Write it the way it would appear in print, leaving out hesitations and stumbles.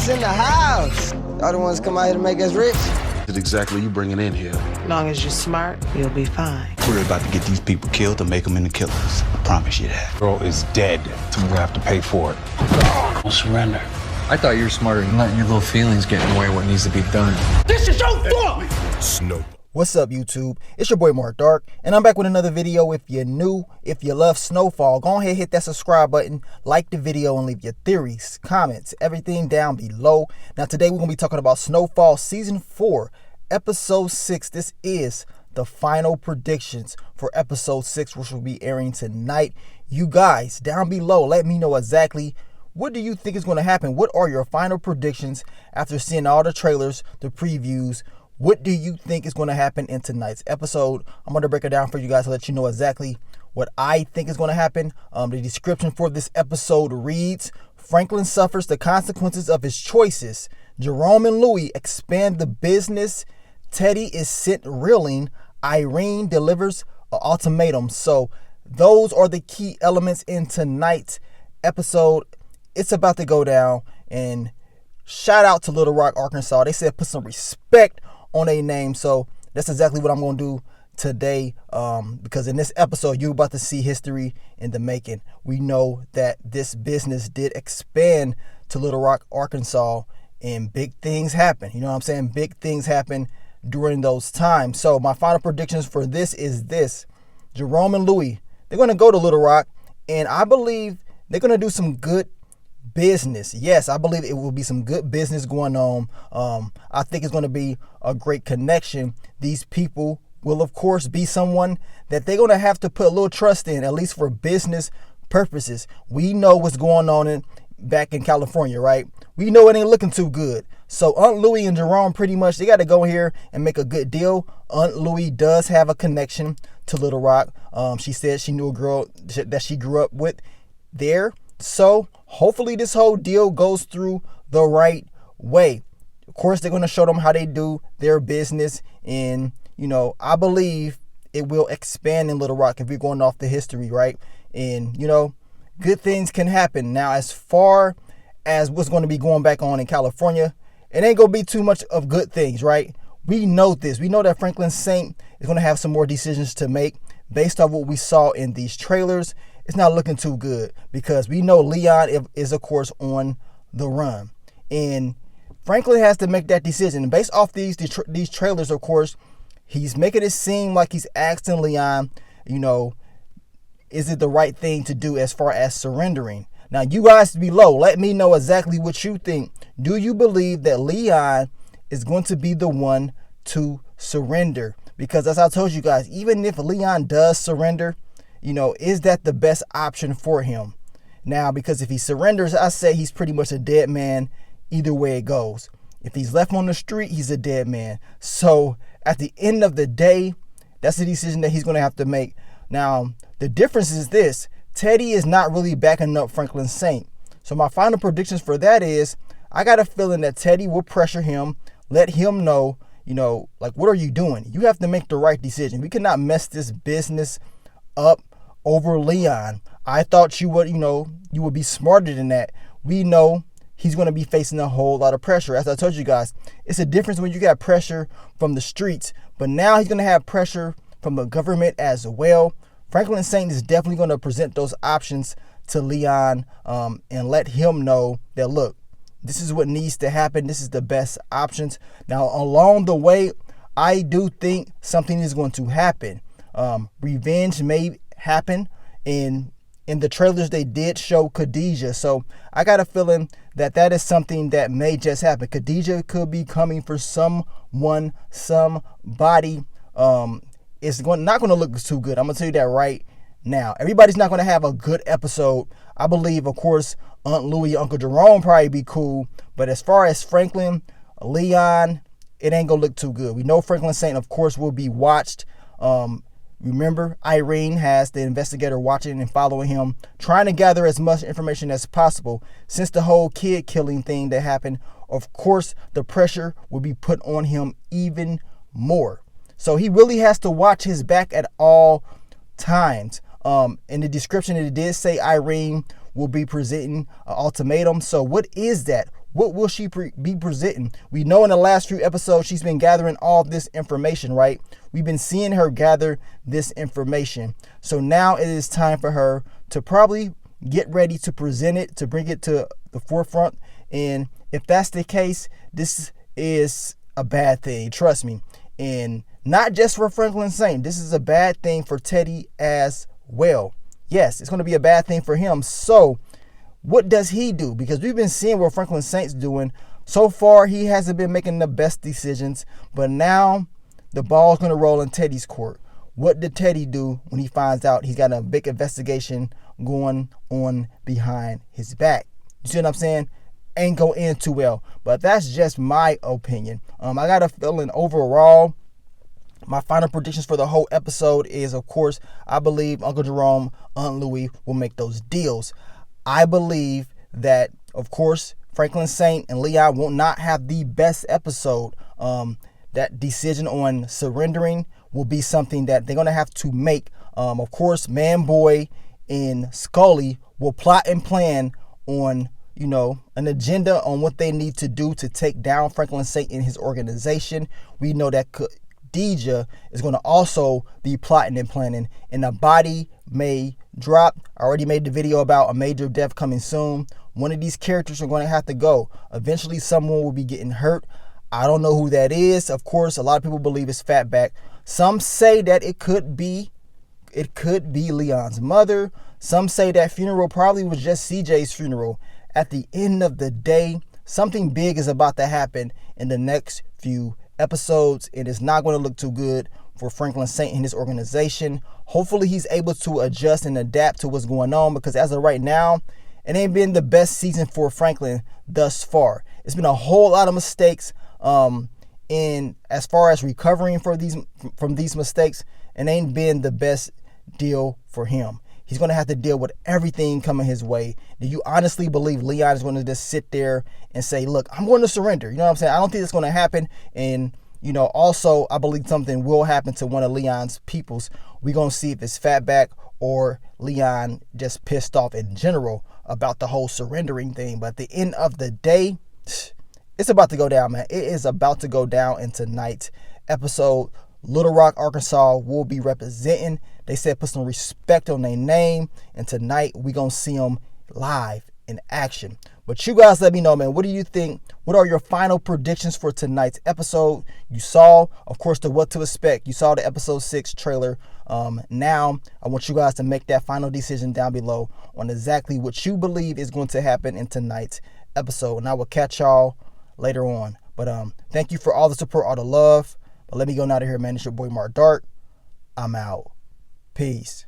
It's in the house. Y'all the ones come out here to make us rich. What exactly you bringing in here? As long as you're smart, you'll be fine. We're about to get these people killed to make them into killers. I promise you that. Girl is dead. Someone's gonna have to pay for it. We'll surrender. I thought you were smarter than letting your little feelings get in the way of what needs to be done. This is your fault! Snowfall. What's up, YouTube? It's your boy Mark Dark, and I'm back with another video. If you're new, if you love Snowfall, go ahead, hit that subscribe button, like the video, and leave your theories, comments, everything down below. Now, today we're going to be talking about Snowfall Season 4, Episode 6. This is the final predictions for Episode 6, which will be airing tonight. You guys, down below, let me know exactly what do you think is going to happen. What are your final predictions after seeing all the trailers, the previews? What do you think is going to happen in tonight's episode? I'm going to break it down for you guys to let you know exactly what I think is going to happen. The description for this episode reads, Franklin suffers the consequences of his choices. Jerome and Louis expand the business. Teddy is sent reeling. Irene delivers an ultimatum. So those are the key elements in tonight's episode. It's about to go down. And shout out to Little Rock, Arkansas. They said put some respect on a name. So that's exactly what I'm going to do today, because in this episode you're about to see history in the making. We know that this business did expand to Little Rock, Arkansas, and big things happen. You know what I'm saying? Big things happen during those times. So my final predictions for this is this: Jerome and Louis, they're going to go to Little Rock, and I believe they're going to do some good business. Yes, I believe it will be some good business going on. I think it's going to be a great connection. These people will, of course, be someone that they're going to have to put a little trust in, at least for business purposes. We know what's going on back in California, right? We know it ain't looking too good. So Aunt Louie and Jerome, pretty much, they got to go here and make a good deal. Aunt Louie does have a connection to Little Rock. She said she knew a girl that she grew up with there. So hopefully this whole deal goes through the right way. Of course, they're going to show them how they do their business. And, you know, I believe it will expand in Little Rock if we're going off the history, right? And, you know, good things can happen. Now, as far as what's going to be going back on in California, it ain't going to be too much of good things, right? We know this. We know that Franklin Saint is going to have some more decisions to make based on what we saw in these trailers. It's not looking too good because we know Leon is, of course, on the run. And Franklin has to make that decision. And based off these trailers, of course, he's making it seem like he's asking Leon, you know, is it the right thing to do as far as surrendering? Now, you guys below, let me know exactly what you think. Do you believe that Leon is going to be the one to surrender? Because as I told you guys, even if Leon does surrender, you know, is that the best option for him? Now, because if he surrenders, I say he's pretty much a dead man either way it goes. If he's left on the street, he's a dead man. So at the end of the day, that's the decision that he's going to have to make. Now, the difference is this: Teddy is not really backing up Franklin Saint. So my final predictions for that is, I got a feeling that Teddy will pressure him, let him know, you know, like, what are you doing? You have to make the right decision. We cannot mess this business up over Leon. I thought you would, you know, you would be smarter than that. We know he's going to be facing a whole lot of pressure. As I told you guys, it's a difference when you got pressure from the streets, but now he's going to have pressure from the government as well. Franklin Saint is definitely going to present those options to Leon, and let him know that, look, this is what needs to happen. This is the best options. Now, along the way, I do think something is going to happen. Revenge may happen. In the trailers, they did show Khadijah. So I got a feeling that that is something that may just happen. Khadijah could be coming for someone, somebody. It's not going to look too good. I'm going to tell you that right now. Everybody's not going to have a good episode. I believe, of course, Aunt Louie, Uncle Jerome probably be cool. But as far as Franklin, Leon, it ain't going to look too good. We know Franklin Saint, of course, will be watched. Remember, Irene has the investigator watching and following him, trying to gather as much information as possible. Since the whole kid killing thing that happened, of course, the pressure will be put on him even more. So he really has to watch his back at all times. In the description, it did say Irene will be presenting an ultimatum. So what is that? What will she be presenting? We know in the last few episodes she's been gathering all this information, right? We've been seeing her gather this information. So now it is time for her to probably get ready to present it, to bring it to the forefront. And if that's the case, this is a bad thing, trust me. And not just for Franklin Saint, this is a bad thing for Teddy as well. Yes, it's going to be a bad thing for him. So what does he do? Because we've been seeing what Franklin Saint's doing. So far, he hasn't been making the best decisions, but now the ball's going to roll in Teddy's court. What did Teddy do when he finds out he's got a big investigation going on behind his back? You see what I'm saying? Ain't go in too well, but that's just my opinion. I got a feeling overall, my final predictions for the whole episode is, of course, I believe Uncle Jerome, Aunt Louie will make those deals. I believe that, of course, Franklin Saint and Leon will not have the best episode. That decision on surrendering will be something that they're going to have to make. Of course, Man-Boy and Scully will plot and plan on, an agenda on what they need to do to take down Franklin Saint and his organization. We know that Deja is going to also be plotting and planning, and a body may drop. I already made the video about a major death coming soon. One of these characters are going to have to go. Eventually, someone will be getting hurt. I don't know who that is. Of course, a lot of people believe it's Fatback. Some say that it could be Leon's mother. Some say that funeral probably was just CJ's funeral. At the end of the day, something big is about to happen in the next few episodes. It is not going to look too good for Franklin Saint and his organization. Hopefully he's able to adjust and adapt to what's going on, because as of right now, it ain't been the best season for Franklin thus far. It's been a whole lot of mistakes. And as far as recovering from these mistakes, it ain't been the best deal for him. He's going to have to deal with everything coming his way. Do you honestly believe Leon is going to just sit there and say, look, I'm going to surrender? You know what I'm saying? I don't think it's going to happen. And, also, I believe something will happen to one of Leon's peoples. We're going to see if it's Fatback or Leon just pissed off in general about the whole surrendering thing. But at the end of the day, it's about to go down, man. It is about to go down in tonight's episode. Little Rock, Arkansas will be representing. They said put some respect on their name. And tonight we going to see them live in action. But you guys let me know, man. What do you think? What are your final predictions for tonight's episode? You saw, of course, the what to expect. You saw the episode 6 trailer. Now, I want you guys to make that final decision down below on exactly what you believe is going to happen in tonight's episode. And I will catch y'all later on. But thank you for all the support, all the love. But let me go out of here, man. It's your boy Mark Dark. I'm out. Peace.